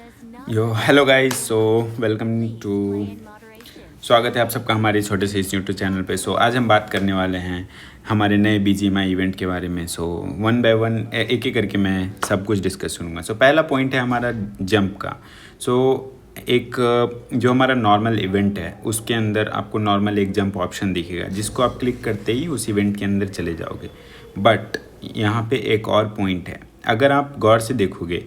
Yo hello guys, so welcome to स्वागत है आप सबका हमारे छोटे से इस यूट्यूब चैनल पे। सो आज हम बात करने वाले हैं हमारे नए बीजीएमआई इवेंट के बारे में। सो वन बाय वन एक एक करके मैं सब कुछ डिस्कस करूँगा। सो पहला पॉइंट है हमारा जंप का। सो एक जो हमारा नॉर्मल इवेंट है उसके अंदर आपको नॉर्मल एक जंप ऑप्शन दिखेगा, जिसको आप क्लिक करते ही उस इवेंट के अंदर चले जाओगे। बट यहाँ पे एक और पॉइंट है, अगर आप गौर से देखोगे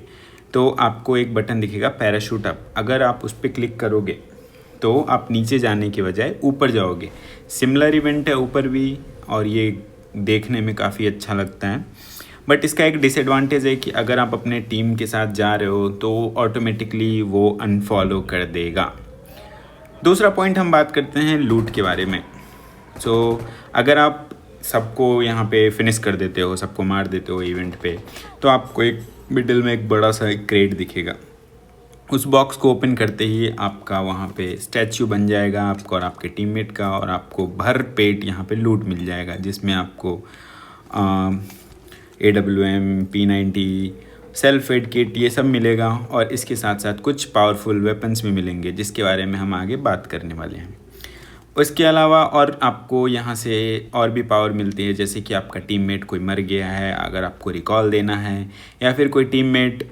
तो आपको एक बटन दिखेगा पैराशूट अप। अगर आप उस पर क्लिक करोगे तो आप नीचे जाने के बजाय ऊपर जाओगे। सिमिलर इवेंट है ऊपर भी, और ये देखने में काफ़ी अच्छा लगता है। बट इसका एक डिसएडवांटेज है कि अगर आप अपने टीम के साथ जा रहे हो तो ऑटोमेटिकली वो अनफॉलो कर देगा। दूसरा पॉइंट हम बात करते हैं लूट के बारे में। सो अगर आप सबको यहाँ पे फिनिश कर देते हो, सबको मार देते हो इवेंट पे, तो आपको एक मिडिल में एक बड़ा सा एक क्रेट दिखेगा। उस बॉक्स को ओपन करते ही आपका वहाँ पे स्टैचू बन जाएगा आपका और आपके टीममेट का, और आपको भर पेट यहाँ पे लूट मिल जाएगा, जिसमें आपको AWM, P90, self aid kit ये सब मिलेगा। और इसके साथ साथ कुछ पावरफुल वेपन्स भी मिलेंगे, जिसके बारे में हम आगे बात करने वाले हैं। उसके अलावा और आपको यहाँ से और भी पावर मिलती है, जैसे कि आपका टीममेट कोई मर गया है, अगर आपको रिकॉल देना है, या फिर कोई टीममेट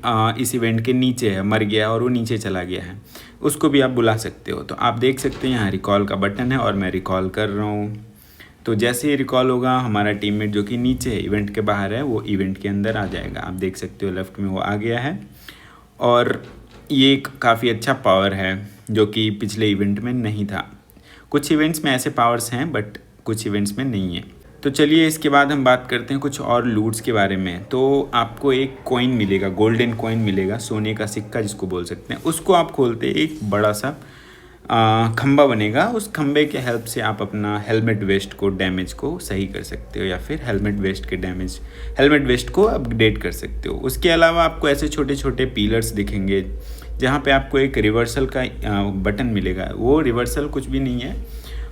इस इवेंट के नीचे है, मर गया और वो नीचे चला गया है, उसको भी आप बुला सकते हो। तो आप देख सकते हैं यहाँ रिकॉल का बटन है और मैं रिकॉल कर रहा हूँ। तो जैसे ही रिकॉल होगा, हमारा टीममेट जो कि नीचे इवेंट के बाहर है वो इवेंट के अंदर आ जाएगा। आप देख सकते हो लेफ्ट में वो आ गया है। और ये काफ़ी अच्छा पावर है जो कि पिछले इवेंट में नहीं था। कुछ इवेंट्स में ऐसे पावर्स हैं बट कुछ इवेंट्स में नहीं है। तो चलिए इसके बाद हम बात करते हैं कुछ और लूट्स के बारे में। तो आपको एक कॉइन मिलेगा, गोल्डन कॉइन मिलेगा, सोने का सिक्का जिसको बोल सकते हैं। उसको आप खोलते एक बड़ा सा खंबा बनेगा। उस खंबे के हेल्प से आप अपना हेलमेट वेस्ट को डैमेज को सही कर सकते हो, या फिर हेलमेट वेस्ट को अपग्रेड कर सकते हो। उसके अलावा आपको ऐसे छोटे छोटे पिलर्स दिखेंगे जहाँ पे आपको एक रिवर्सल का बटन मिलेगा। वो रिवर्सल कुछ भी नहीं है,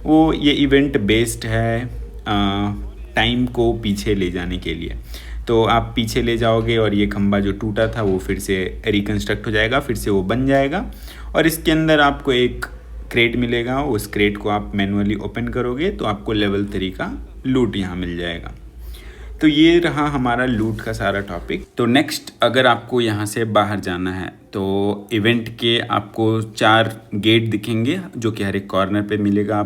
वो ये इवेंट बेस्ड है टाइम को पीछे ले जाने के लिए। तो आप पीछे ले जाओगे और ये खंबा जो टूटा था वो फिर से रिकन्स्ट्रक्ट हो जाएगा, फिर से वो बन जाएगा। और इसके अंदर आपको एक क्रेट मिलेगा, उस क्रेट को आप मैनुअली ओपन करोगे तो आपको लेवल 3 का लूट यहाँ मिल जाएगा। तो ये रहा हमारा लूट का सारा टॉपिक। तो नेक्स्ट, अगर आपको यहाँ से बाहर जाना है तो इवेंट के आपको 4 गेट दिखेंगे जो कि हर एक कॉर्नर पे मिलेगा।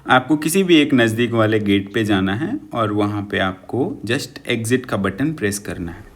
आपको किसी भी एक नज़दीक वाले गेट पे जाना है और वहाँ पे आपको जस्ट एग्ज़िट का बटन प्रेस करना है।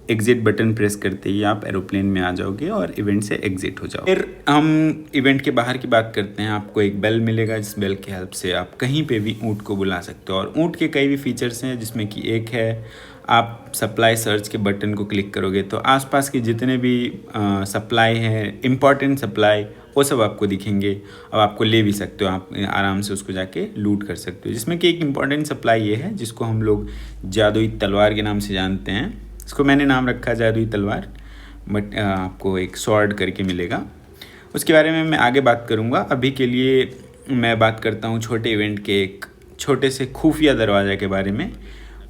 एग्ज़िट बटन प्रेस करते ही आप एरोप्लेन में आ जाओगे और इवेंट से एग्ज़िट हो जाओ। फिर हम इवेंट के बाहर की बात करते हैं। आपको एक बेल मिलेगा, जिस बेल की हेल्प से आप कहीं पे भी ऊँट को बुला सकते हो। और ऊँट के कई भी फीचर्स हैं, जिसमें कि एक है, आप सप्लाई सर्च के बटन को क्लिक करोगे तो आसपास के जितने भी सप्लाई हैं, इम्पॉर्टेंट सप्लाई, वो सब आपको दिखेंगे। अब आपको ले भी सकते हो, आप आराम से उसको जाके लूट कर सकते हो। जिसमें कि एक इम्पॉर्टेंट सप्लाई ये है जिसको हम लोग जादुई तलवार के नाम से जानते हैं। इसको मैंने नाम रखा जादुई तलवार, बट आपको एक स्वॉर्ड करके मिलेगा। उसके बारे में मैं आगे बात करूँगा। अभी के लिए मैं बात करता हूँ छोटे इवेंट के एक छोटे से खुफिया दरवाज़ा के बारे में।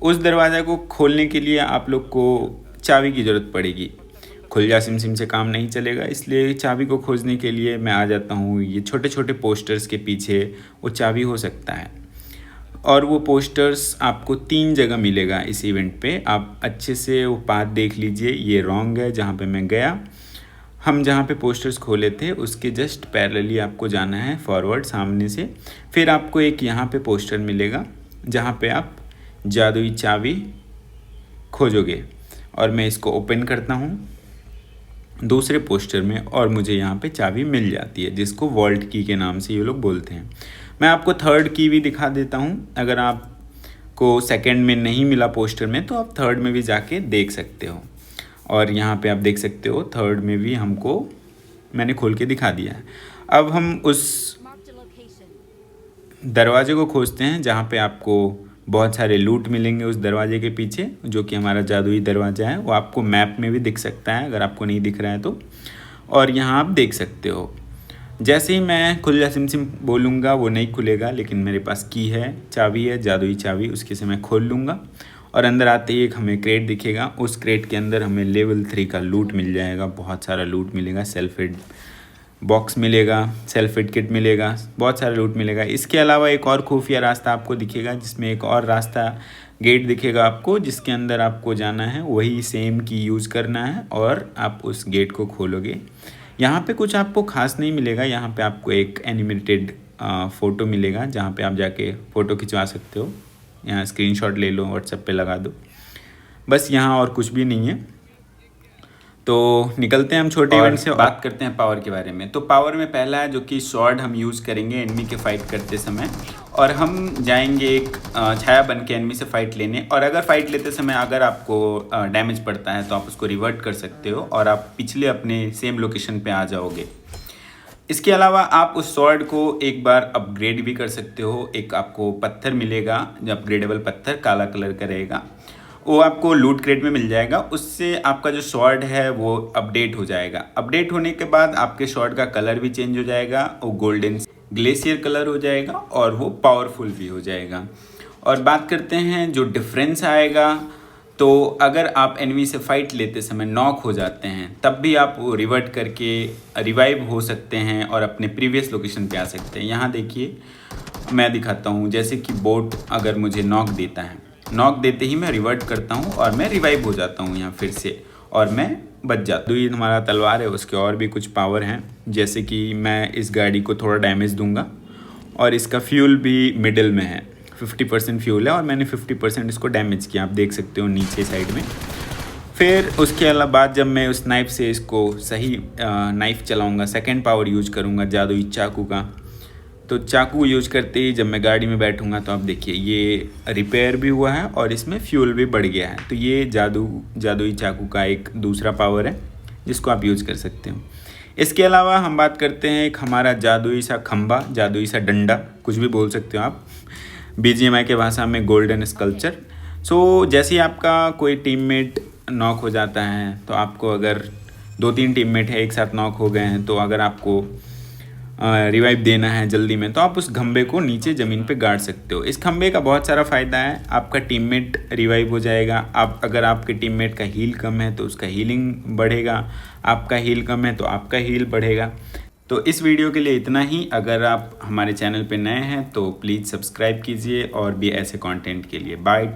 उस दरवाज़ा को खोलने के लिए आप लोग को चाबी की ज़रूरत पड़ेगी। खुल जा सिम सिम से काम नहीं चलेगा, इसलिए चाबी को खोजने के लिए मैं आ जाता हूँ ये छोटे छोटे पोस्टर्स के पीछे। वो चाबी हो सकता है, और वो पोस्टर्स आपको 3 जगह मिलेगा इस इवेंट पे। आप अच्छे से वो पाथ देख लीजिए, ये रॉन्ग है जहाँ पे मैं गया। हम जहाँ पे पोस्टर्स खोले थे उसके जस्ट पैरेलली आपको जाना है फॉरवर्ड सामने से। फिर आपको एक यहाँ पे पोस्टर मिलेगा जहाँ पे आप जादुई चाबी खोजोगे, और मैं इसको ओपन करता हूँ दूसरे पोस्टर में, और मुझे यहाँ पे चाबी मिल जाती है, जिसको वॉल्ट की के नाम से ये लोग बोलते हैं। मैं आपको थर्ड की भी दिखा देता हूँ। अगर आपको सेकंड में नहीं मिला पोस्टर में तो आप थर्ड में भी जाके देख सकते हो। और यहाँ पे आप देख सकते हो थर्ड में भी मैंने खोल के दिखा दिया है। अब हम उस दरवाजे को खोजते हैं जहाँ पे आपको बहुत सारे लूट मिलेंगे उस दरवाजे के पीछे, जो कि हमारा जादुई दरवाज़ा है। वो आपको मैप में भी दिख सकता है अगर आपको नहीं दिख रहा है तो। और यहाँ आप देख सकते हो, जैसे ही मैं खुल जा सिम सिम बोलूँगा वो नहीं खुलेगा, लेकिन मेरे पास की है, चाबी है, जादुई चाबी, उसके से मैं खोल लूँगा और अंदर आते ही एक हमें क्रेट दिखेगा। उस क्रेट के अंदर हमें लेवल 3 का लूट मिल जाएगा, बहुत सारा लूट मिलेगा, सेल्फ एड बॉक्स मिलेगा, सेल्फ एड किट मिलेगा, बहुत सारा लूट मिलेगा। इसके अलावा एक और खुफिया रास्ता आपको दिखेगा, जिसमें एक और रास्ता गेट दिखेगा आपको, जिसके अंदर आपको जाना है, वही सेम की यूज़ करना है और आप उस गेट को खोलोगे। यहाँ पे कुछ आपको खास नहीं मिलेगा, यहाँ पे आपको एक एनिमेटेड फ़ोटो मिलेगा जहाँ पे आप जाके फ़ोटो खिंचवा सकते हो। यहाँ स्क्रीनशॉट ले लो, व्हाट्सएप पे लगा दो, बस यहाँ और कुछ भी नहीं है। तो निकलते हैं हम छोटे इवेंट से, बात करते हैं पावर के बारे में। तो पावर में पहला है जो कि स्वॉर्ड हम यूज़ करेंगे एनिमी के फाइट करते समय, और हम जाएंगे एक छाया बन के एनिमी से फाइट लेने। और अगर फाइट लेते समय अगर आपको डैमेज पड़ता है तो आप उसको रिवर्ट कर सकते हो और आप पिछले अपने सेम लोकेशन पे आ जाओगे। इसके अलावा आप उस स्वॉर्ड को एक बार अपग्रेड भी कर सकते हो। एक आपको पत्थर मिलेगा, जो अपग्रेडेबल पत्थर काला कलर का रहेगा, वो आपको लूट क्रेट में मिल जाएगा। उससे आपका जो स्वॉर्ड है वो अपडेट हो जाएगा। अपडेट होने के बाद आपके स्वॉर्ड का कलर भी चेंज हो जाएगा, वो गोल्डन ग्लेशियर कलर हो जाएगा और वो पावरफुल भी हो जाएगा। और बात करते हैं जो डिफरेंस आएगा, तो अगर आप एनिमी से फाइट लेते समय नॉक हो जाते हैं तब भी आप रिवर्ट करके रिवाइव हो सकते हैं और अपने प्रीवियस लोकेशन पे आ सकते हैं। यहाँ देखिए मैं दिखाता हूँ, जैसे कि बोट अगर मुझे नॉक देता है, नॉक देते ही मैं रिवर्ट करता हूँ और मैं रिवाइव हो जाता हूँ यहाँ फिर से, और मैं बच जाता हूँ। ये हमारा तलवार है, उसके और भी कुछ पावर हैं, जैसे कि मैं इस गाड़ी को थोड़ा डैमेज दूंगा और इसका फ्यूल भी मिडिल में है, 50% फ्यूल है और मैंने 50% इसको डैमेज किया, आप देख सकते हो नीचे साइड में। फिर उसके अलावा बाद जब मैं उस नाइफ़ से इसको सही नाइफ़ चलाऊँगा, सेकेंड पावर यूज करूँगा जादुई चाकू का, तो चाकू यूज करते ही जब मैं गाड़ी में बैठूंगा तो आप देखिए ये रिपेयर भी हुआ है और इसमें फ्यूल भी बढ़ गया है। तो ये जादुई चाकू का एक दूसरा पावर है जिसको आप यूज़ कर सकते हो। इसके अलावा हम बात करते हैं एक हमारा जादुई सा खंबा, जादुई सा डंडा, कुछ भी बोल सकते हो आप, BGMI के भाषा में गोल्डन स्कल्पचर। सो जैसे ही आपका कोई टीममेट नॉक हो जाता है, तो आपको अगर 2-3 टीममेट है एक साथ नॉक हो गए हैं, तो अगर आपको रिवाइव देना है जल्दी में, तो आप उस खंबे को नीचे ज़मीन पे गाड़ सकते हो। इस खंबे का बहुत सारा फ़ायदा है, आपका टीममेट रिवाइव हो जाएगा। आप अगर आपके टीममेट का हील कम है तो उसका हीलिंग बढ़ेगा, आपका हील कम है तो आपका हील बढ़ेगा। तो इस वीडियो के लिए इतना ही। अगर आप हमारे चैनल पे नए हैं तो प्लीज़ सब्सक्राइब कीजिए और भी ऐसे कंटेंट के लिए। Bye, take.